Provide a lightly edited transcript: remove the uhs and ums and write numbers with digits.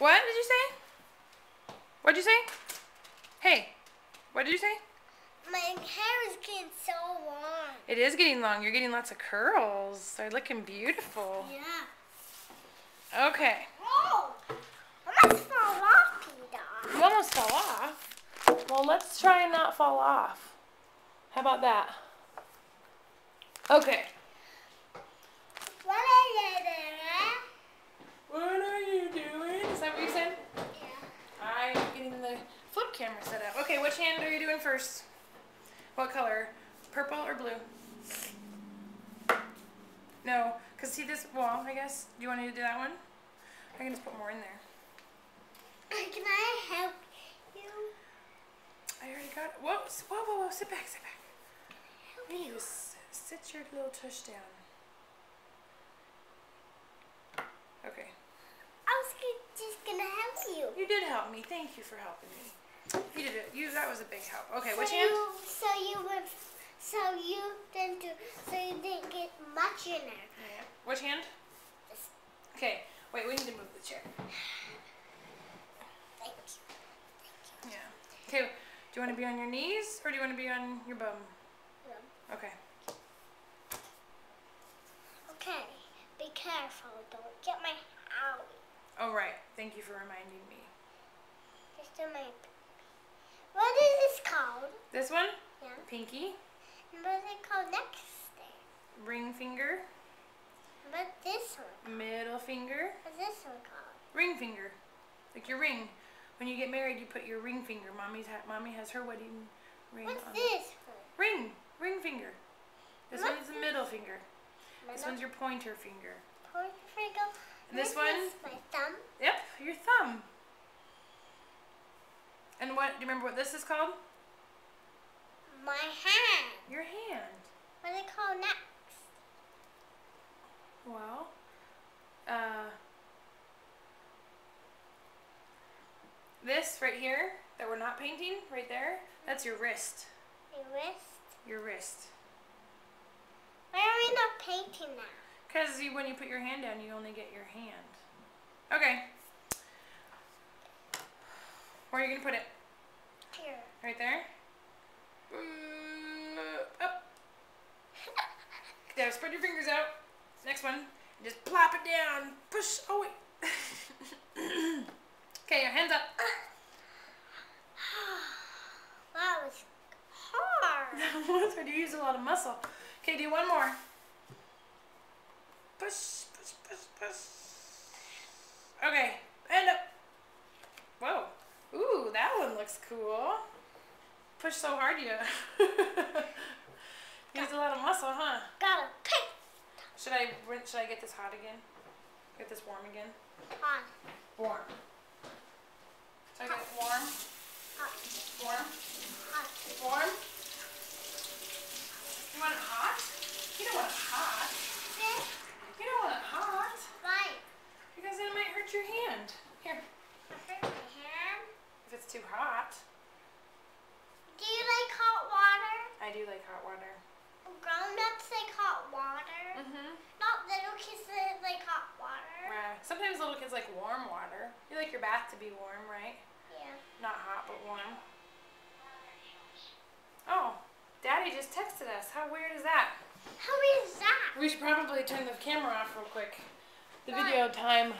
What did you say? What'd you say? Hey, what did you say? My hair is getting so long. It is getting long. You're getting lots of curls. They're looking beautiful. Yeah. Okay. Oh, I almost fall off, Peter. You almost fell off. Well, let's try and not fall off. How about that? Okay. What are you doing? What are you doing? Is that what you said? Yeah. I'm getting the flip camera set up. Okay, which hand are you doing first? What color? Purple or blue? No, because see this wall, I guess? Do you want me to do that one? I can just put more in there. Can I help you? I already got it. Whoa, whoa, whoa, whoa. Sit back, sit back. Help You you. sit your little tush down. Okay. I was just gonna help you. You did help me. Thank you for helping me. You did it. That was a big help. Okay, which hand? So you didn't get much in there. Yeah. Which hand? This. Okay. Wait, we need to move the chair. Thank you. Yeah. Okay. Do you want to be on your knees or do you want to be on your bum? Yeah. Okay. Okay. Be careful. Don't get my out. Oh, right. Thank you for reminding me. Just do my. What is this called? This one? Yeah. Pinky. And what is it called next? Ring finger. What this one? Middle finger. What's this one called? Ring finger. Like your ring. When you get married, you put your ring finger. Mommy has her wedding ring What's on this one? Ring finger. This What's one's the middle finger. This one's your pointer finger. Pointer finger. And this one? Is my thumb. Yep, your thumb. And what? Do you remember what this is called? My hand. Your hand. What is it called next? Well, this right here that we're not painting, right there, that's your wrist. My wrist. Your wrist. Why are we not painting that? Because when you put your hand down, you only get your hand. Okay. Where are you going to put it? Here. Right there? Up. Now spread your fingers out. Next one. Just plop it down. Push. Oh, wait. Okay, your hands up. That was hard. That was hard. You used a lot of muscle. Okay, do one more. Push, push, push, push. Okay, hand up. Whoa. Ooh, that one looks cool. Push so hard you used a lot of muscle, huh? Gotta pick. Should I get this hot again? Get this warm again? On. Warm. Should I get it warm? Hot. Warm? Hot. Warm? You want it hot? You don't want it hot. This. You don't want it hot. Right. Because then it might hurt your hand. Here. Hurt my hand. If it's too hot. Do you like hot water? I do like hot water. Grown-ups like hot water. Mm-hmm. Not little kids that like hot water. Right. Sometimes little kids like warm water. You like your bath to be warm, right? Yeah. Not hot, but warm. Oh, Daddy just texted us. How weird is that? How is that? We should probably turn the camera off real quick. The Why? video time